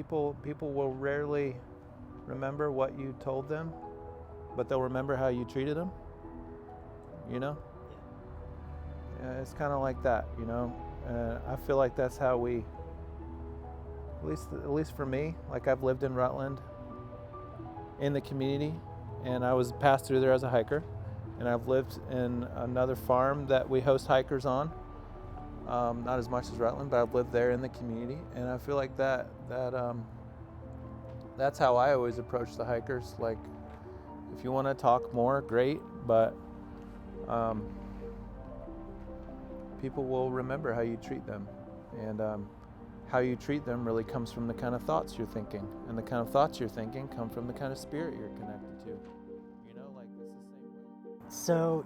People will rarely remember what you told them, but they'll remember how you treated them. You know? Yeah, it's kind of like that, you know. I feel like that's how we, at least for me, like I've lived in Rutland, in the community, and I was passed through there as a hiker, and I've lived in another farm that we host hikers on. Not as much as Rutland, but I've lived there in the community, and I feel like that's how I always approach the hikers. Like, if you want to talk more, great, but people will remember how you treat them, and how you treat them really comes from the kind of thoughts you're thinking, and the kind of thoughts you're thinking come from the kind of spirit you're connected to. You know, like it's the same way. So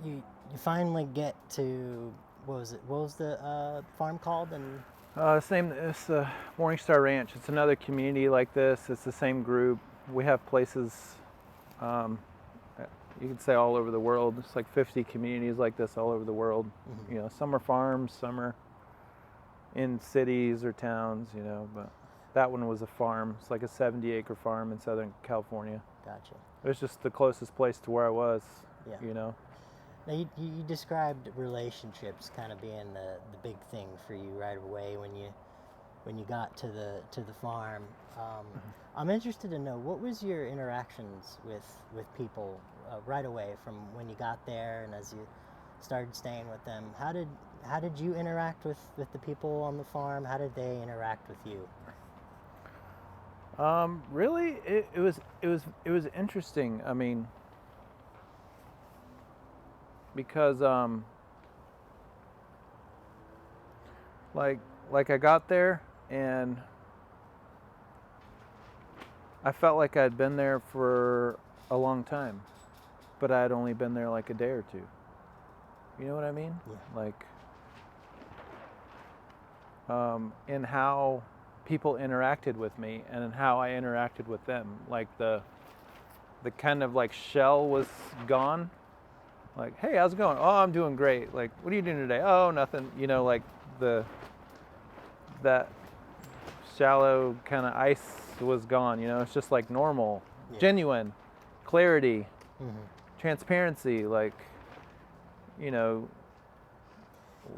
you finally get to, what was the farm called? And It's the Morning Star Ranch. It's another community like this. It's the same group. We have places, you could say all over the world. It's like 50 communities like this all over the world. Mm-hmm. You know, some are farms, some are in cities or towns, you know, but that one was a farm. It's like a 70-acre farm in Southern California. Gotcha. It was just the closest place to where I was, yeah. You know. Now you described relationships kind of being the big thing for you right away when you got to the farm. I'm interested to know, what was your interactions with people right away from when you got there and as you started staying with them? How did you interact with the people on the farm? How did they interact with you? Really, it was interesting. I mean, because like I got there and I felt like I'd been there for a long time, but I had only been there like a day or two. You know what I mean? Yeah. Like, in how people interacted with me and in how I interacted with them. Like the kind of like shell was gone. Like, hey, how's it going? Oh, I'm doing great. Like, what are you doing today? Oh, nothing. You know, like that shallow kind of ice was gone. You know, it's just like normal, genuine, clarity, transparency. Like, you know,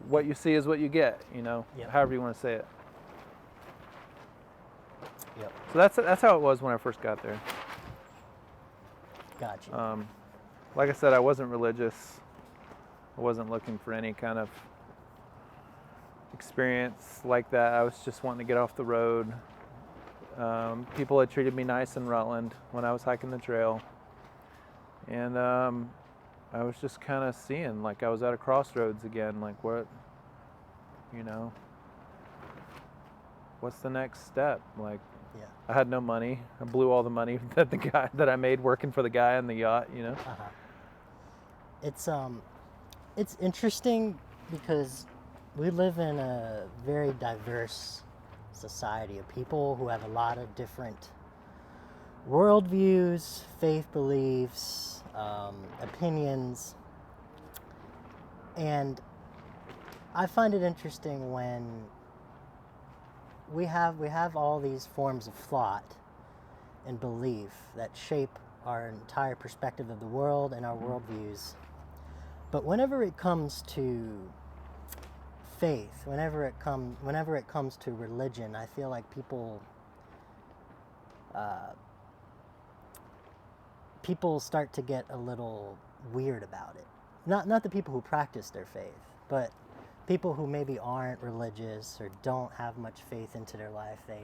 what you see is what you get. You know, however you want to say it. Yep. So that's how it was when I first got there. Gotcha. Like I said, I wasn't religious. I wasn't looking for any kind of experience like that. I was just wanting to get off the road. People had treated me nice in Rutland when I was hiking the trail. And I was just kind of seeing, like I was at a crossroads again, like what, you know, what's the next step? Like, I had no money. I blew all the money that I made working for the guy on the yacht, you know. It's interesting because we live in a very diverse society of people who have a lot of different worldviews, faith beliefs, opinions, and I find it interesting when we have all these forms of thought and belief that shape our entire perspective of the world and our worldviews. But whenever it comes to faith, whenever it comes to religion, I feel like people start to get a little weird about it. Not the people who practice their faith, but people who maybe aren't religious or don't have much faith into their life. They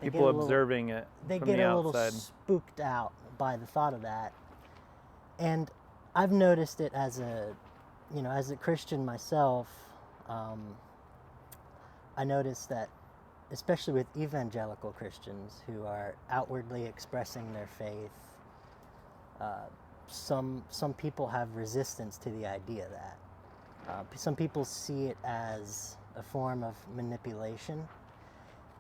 people observing it from the outside. They get a little spooked out by the thought of that. And I've noticed it as a Christian myself. I noticed that, especially with evangelical Christians who are outwardly expressing their faith, some people have resistance to the idea of that. Some people see it as a form of manipulation,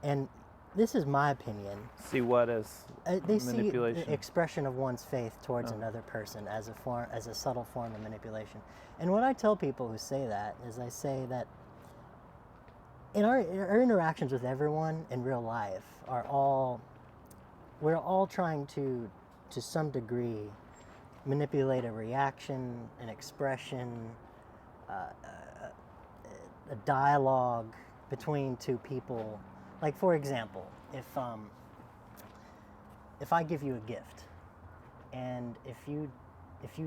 and this is my opinion. See what as they manipulation? See the expression of one's faith towards another person as a subtle form of manipulation. And what I tell people who say that is, I say that in our interactions with everyone in real life we're all trying to some degree manipulate a reaction, an expression, a dialogue between two people. Like, for example, if I give you a gift, and if you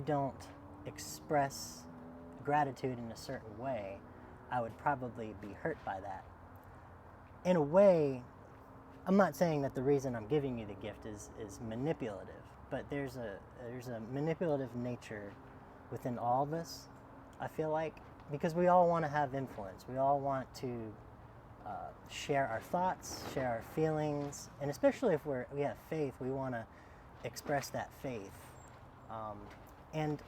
don't express gratitude in a certain way, I would probably be hurt by that. In a way, I'm not saying that the reason I'm giving you the gift is manipulative, but there's a manipulative nature within all of us, I feel like, because we all want to have influence. We all want to share our thoughts, share our feelings, and especially if we have faith, we want to express that faith. And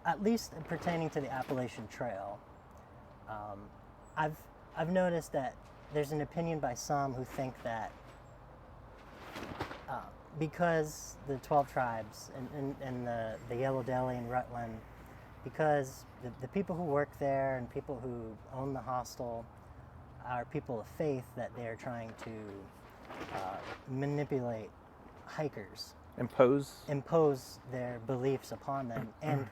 at least pertaining to the Appalachian Trail, I've noticed that there's an opinion by some who think that because the 12 tribes and the Yellow Deli and Rutland, because the people who work there and people who own the hostel are people of faith, that they're trying to manipulate hikers, impose their beliefs upon them. And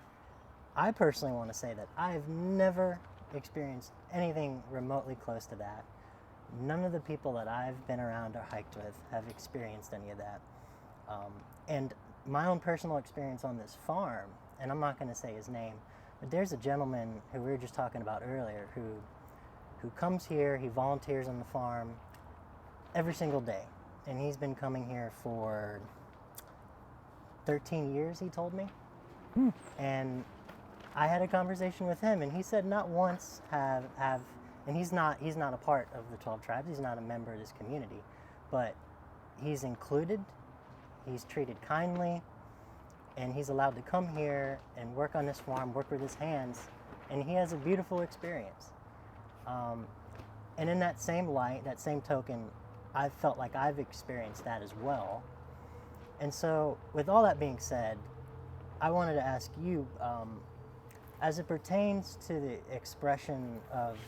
I personally want to say that I've never experienced anything remotely close to that. None of the people that I've been around or hiked with have experienced any of that. And my own personal experience on this farm, and I'm not going to say his name, but there's a gentleman who we were just talking about earlier who comes here, he volunteers on the farm every single day. And he's been coming here for 13 years, he told me. And I had a conversation with him, and he said not once have and he's not a part of the 12 tribes, he's not a member of this community, but he's included, he's treated kindly, and he's allowed to come here and work on this farm, work with his hands, and he has a beautiful experience. And in that same light, that same token, I felt like I've experienced that as well. And so, with all that being said, I wanted to ask you, as it pertains to the expression of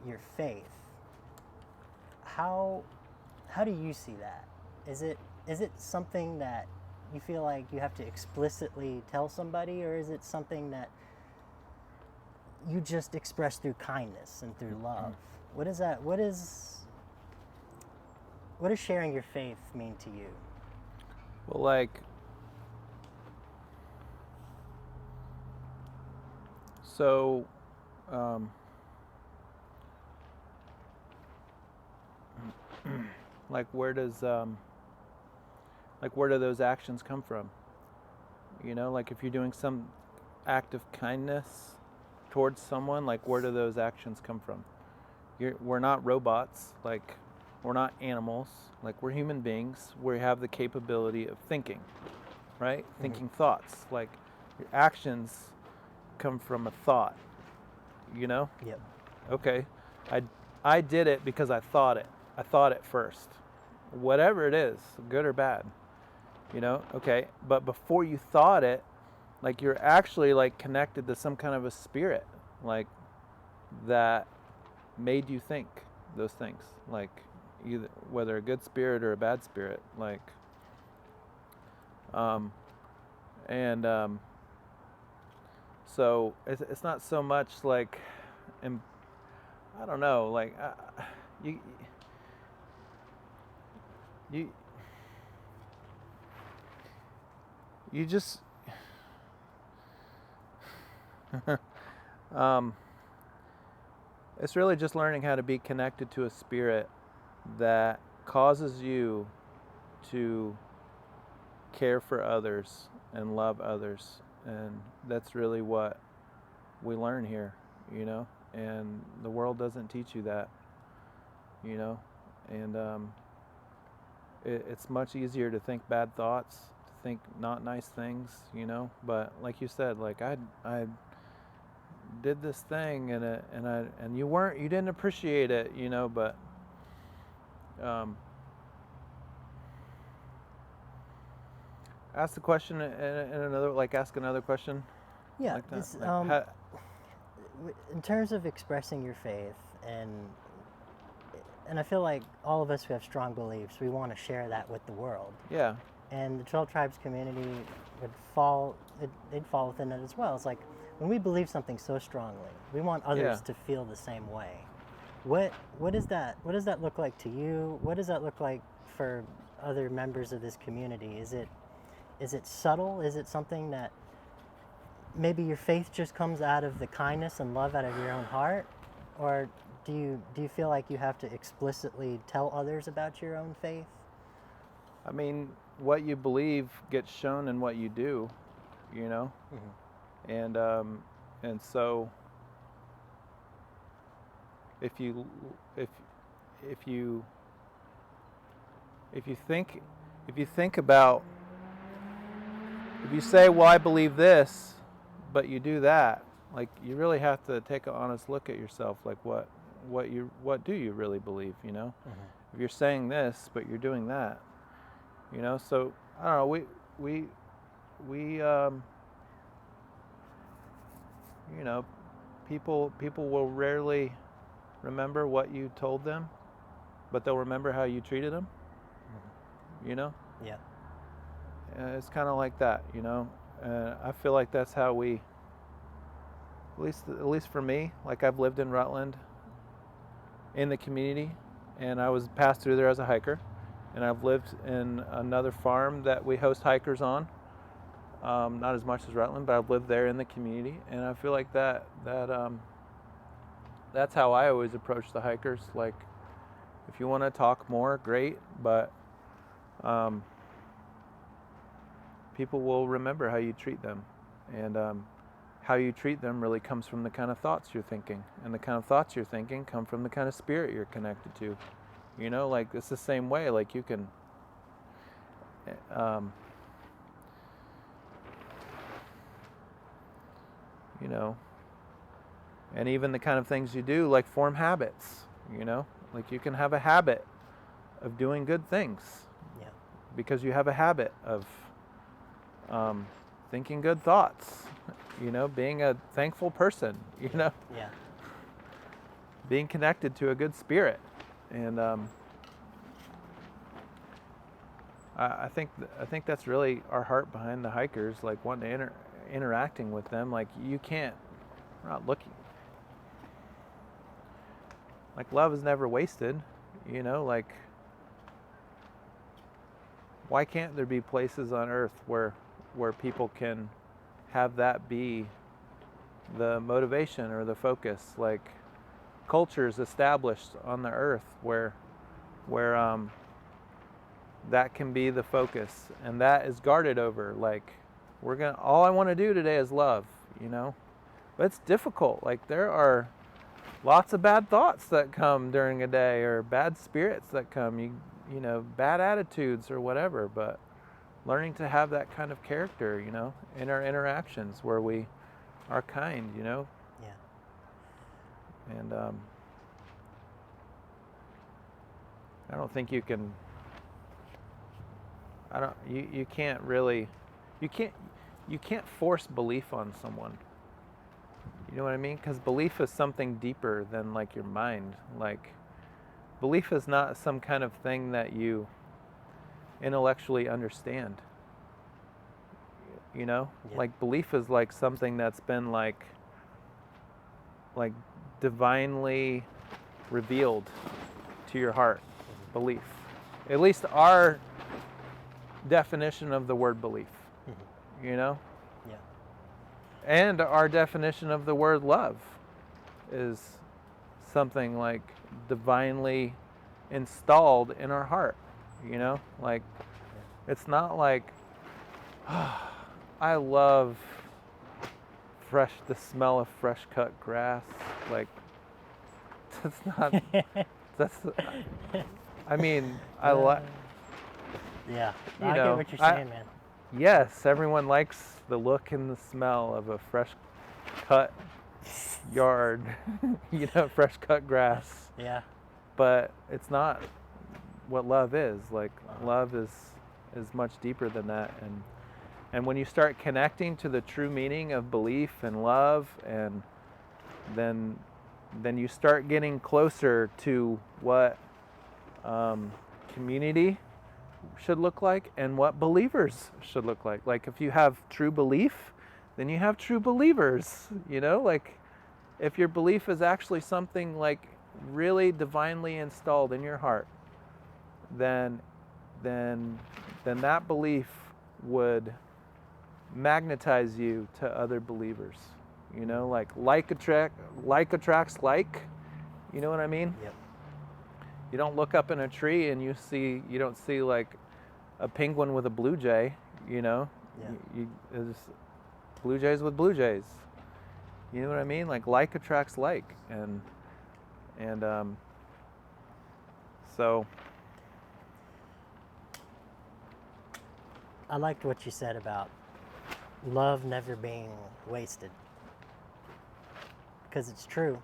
your faith, how do you see that? Is it something that you feel like you have to explicitly tell somebody, or is it something that you just express through kindness and through love? What is that? What does sharing your faith mean to you? Well, like, so, like, where do those actions come from? You know, like, if you're doing some act of kindness towards someone, like, where do those actions come from? We're not robots, like, we're not animals, like, we're human beings. We have the capability of thinking, right? Mm-hmm. Thinking thoughts. Like, your actions come from a thought, you know? Yep. Okay, I did it because I thought it. I thought it first. Whatever it is, good or bad, you know? Okay, but before you thought it, like, you're actually, like, connected to some kind of a spirit, like, that made you think those things, like, either whether a good spirit or a bad spirit, like, so it's not so much like, I don't know, like, you just it's really just learning how to be connected to a spirit that causes you to care for others and love others. And that's really what we learn here, you know, and the world doesn't teach you that, you know, and it's much easier to think bad thoughts, to think not nice things, you know, but like you said, like, I did this thing and you didn't appreciate it, you know, but ask the question in another, like, ask another question. Yeah, like that. Like, in terms of expressing your faith and and I feel like all of us who have strong beliefs, we want to share that with the world. Yeah. And the 12 Tribes community would fall, they'd fall within it as well. It's like when we believe something so strongly, we want others to feel the same way. What is that? What does that look like to you? What does that look like for other members of this community? Is it subtle? Is it something that maybe your faith just comes out of the kindness and love out of your own heart, or do you feel like you have to explicitly tell others about your own faith? I mean, what you believe gets shown in what you do, you know, and so if you think about, if you say, well, I believe this, but you do that, like, you really have to take an honest look at yourself. Like, what do you really believe? You know, if you're saying this but you're doing that, you know. So I don't know. We you know, people will rarely remember what you told them, but they'll remember how you treated them. You know. Yeah. It's kind of like that, you know. I feel like that's how we, at least for me, like, I've lived in Rutland in the community, and I was passed through there as a hiker, and I've lived in another farm that we host hikers on, not as much as Rutland, but I've lived there in the community, and I feel like that's how I always approach the hikers. Like, if you want to talk more, great, but people will remember how you treat them, and how you treat them really comes from the kind of thoughts you're thinking, and the kind of thoughts you're thinking come from the kind of spirit you're connected to. You know, like, it's the same way. Like, you can you know, and even the kind of things you do, like, form habits. You know, like, you can have a habit of doing good things, because you have a habit of thinking good thoughts, you know, being a thankful person, you know, being connected to a good spirit. And I think that's really our heart behind the hikers, like, wanting to interacting with them. Like, we're not looking, like, love is never wasted, you know. Like, why can't there be places on earth where people can have that be the motivation or the focus? Like, cultures established on the earth where that can be the focus, and that is guarded over. Like, all I want to do today is love, you know. But it's difficult. Like, there are lots of bad thoughts that come during a day, or bad spirits that come, you know, bad attitudes or whatever. But learning to have that kind of character, you know, in our interactions, where we are kind, you know. And I don't think you can. You can't really. You can't force belief on someone. You know what I mean? Because belief is something deeper than, like, your mind. Like, belief is not some kind of thing that you intellectually understand. You know, like, belief is like something that's been like divinely revealed to your heart. Belief, at least our definition of the word belief. You know. And our definition of the word love is something, like, divinely installed in our heart, you know? Like, it's not like, oh, I love the smell of fresh cut grass. Like, that's not, I mean, I like, I know, get what you're saying, man. Yes, everyone likes the look and the smell of a fresh cut yard, you know, fresh cut grass. But it's not what love is. Like, love is much deeper than that. And when you start connecting to the true meaning of belief and love, and then you start getting closer to what community should look like and what believers should look like. Like if you have true belief, then you have true believers, you know? Like if your belief is actually something like really divinely installed in your heart, then that belief would magnetize you to other believers. You know, like attracts like. You know what I mean? Yep. You don't look up in a tree and you don't see like a penguin with a blue jay. You know, Yeah. it's blue jays with blue jays. You know what I mean? Like attracts like, and so. I liked what you said about love never being wasted, because it's true.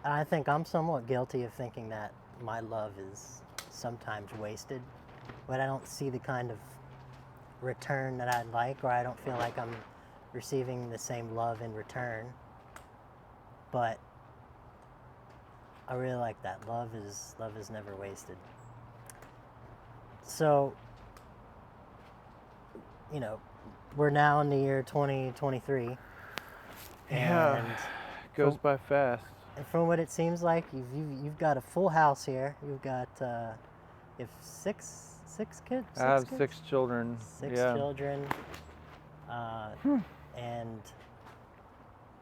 And I think I'm somewhat guilty of thinking that my love is sometimes wasted, but I don't see the kind of return that I'd like, or I don't feel like I'm receiving the same love in return. But I really like that. Love is never wasted. So, you know, we're now in the year 2023. Yeah, And goes by fast. And from what it seems like, you've got a full house here. You've got you have six kids. I have kids? 6 children. Six yeah. children. And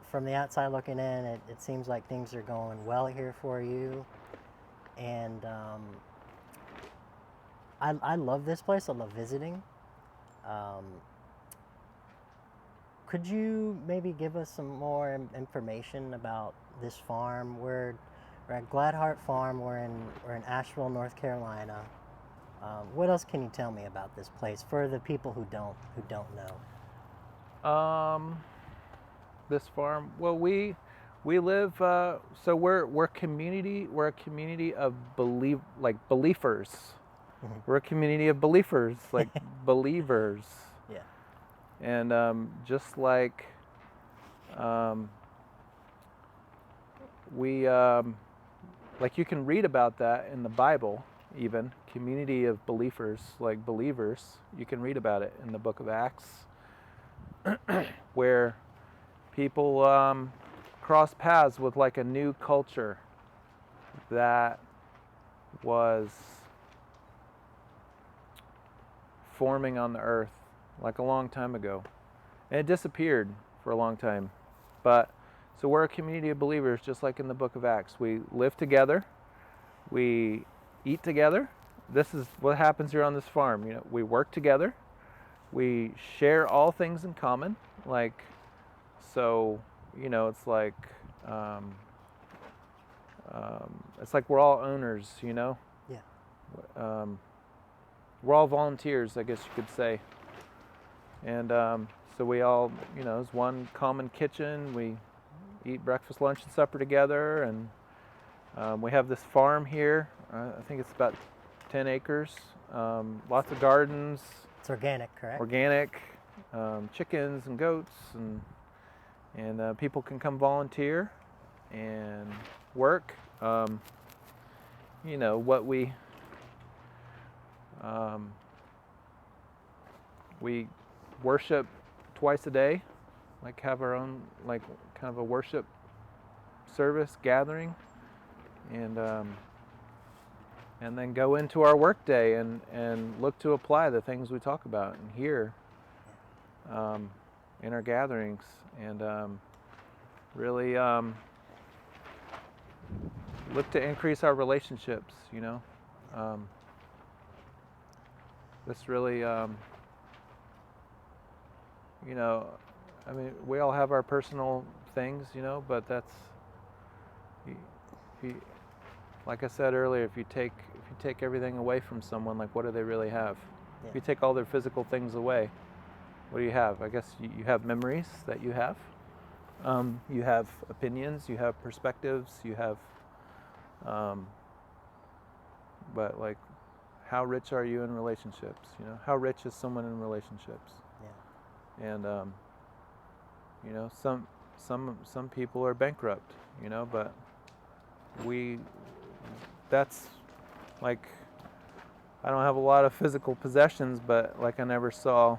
from the outside looking in, it seems like things are going well here for you. And I love this place. I love visiting. Could you maybe give us some more information about this farm? We're at Gladheart Farm. We're in Asheville, North Carolina. What else can you tell me about this place for the people who don't know? This farm. Well, we live. So we're a community. We're a community of believers. Mm-hmm. We're a community of believers, like believers. Yeah. And just like we like you can read about that in the Bible, even community of believers, like believers. You can read about it in the book of Acts, where people cross paths with like a new culture that was forming on the earth like a long time ago, and it disappeared for a long time. But so we're a community of believers, just like in the book of Acts. We live together, we eat together. This is what happens here on this farm. You know, we work together, we share all things in common. Like, so you know, it's like we're all owners. You know. Yeah. We're all volunteers, I guess you could say. And so we all, you know, it's one common kitchen. We eat breakfast, lunch, and supper together. And we have this farm here. I think it's about 10 acres. Lots of gardens. It's organic, correct? Organic. Chickens and goats. And people can come volunteer and work. You know, what we worship twice a day, like have our own like kind of a worship service gathering, and then go into our work day and look to apply the things we talk about and hear in our gatherings, and really look to increase our relationships, you know. This really, you know, I mean, we all have our personal things, you know, but that's, like I said earlier, if you take everything away from someone, like what do they really have? Yeah. If you take all their physical things away, what do you have? I guess you have memories that you have. You have opinions, you have perspectives, you have, but like, how rich are you in relationships? You know, how rich is someone in relationships? Yeah. And you know, some people are bankrupt, you know, but that's like I don't have a lot of physical possessions, but like I never saw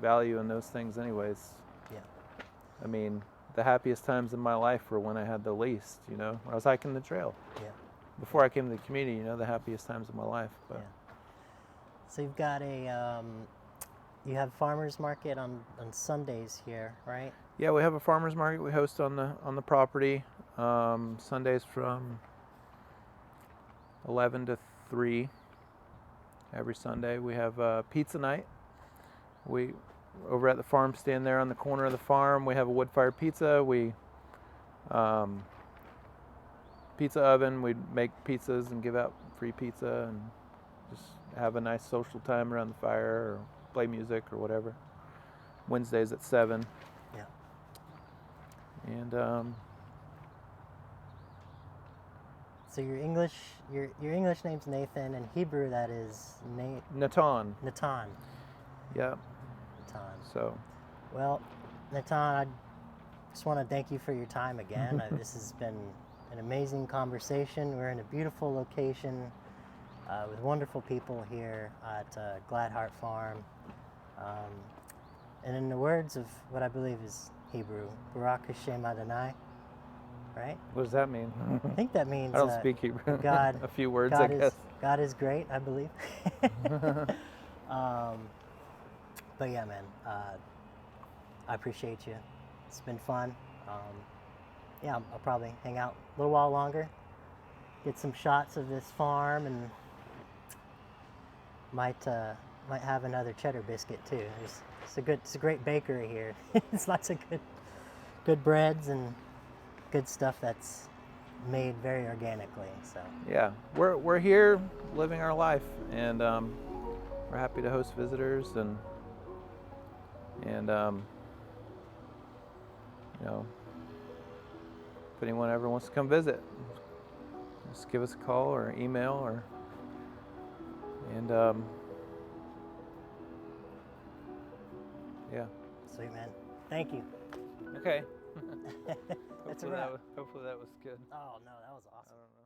value in those things anyways. Yeah. I mean, the happiest times in my life were when I had the least, when I was hiking the trail. Yeah. Before I came to the community, the happiest times of my life. But Yeah. So you've got you have farmers market on Sundays here, right? yeah, we have a farmers market we host on the property, Sundays from 11 to 3. Every Sunday we have pizza night. We over at the farm stand there on the corner of the farm. We have a wood-fired pizza. We pizza oven. We make pizzas and give out free pizza and just have a nice social time around the fire or play music or whatever. Wednesdays at 7. Yeah. And So your English name's Nathan, and Hebrew that is Natan. Natan. Yeah. Natan. So. Well, Natan, I just want to thank you for your time again. This has been an amazing conversation. We're in a beautiful location with wonderful people here at Gladheart Farm. And in the words of what I believe is Hebrew, Baruch Hashem Adonai, right? What does that mean? I think that means I don't speak Hebrew. God, a few words, God I guess. God is great, I believe. But yeah, man, I appreciate you. It's been fun. Yeah, I'll probably hang out a little while longer, get some shots of this farm, and might have another cheddar biscuit too. It's a great bakery here. It's lots of good breads and good stuff that's made very organically. So yeah, we're here living our life, and we're happy to host visitors and if anyone ever wants to come visit, just give us a call or email and yeah. Sweet, man. Thank you. Okay. That's a wrap. Hopefully that was good. Oh no, that was awesome. I don't know.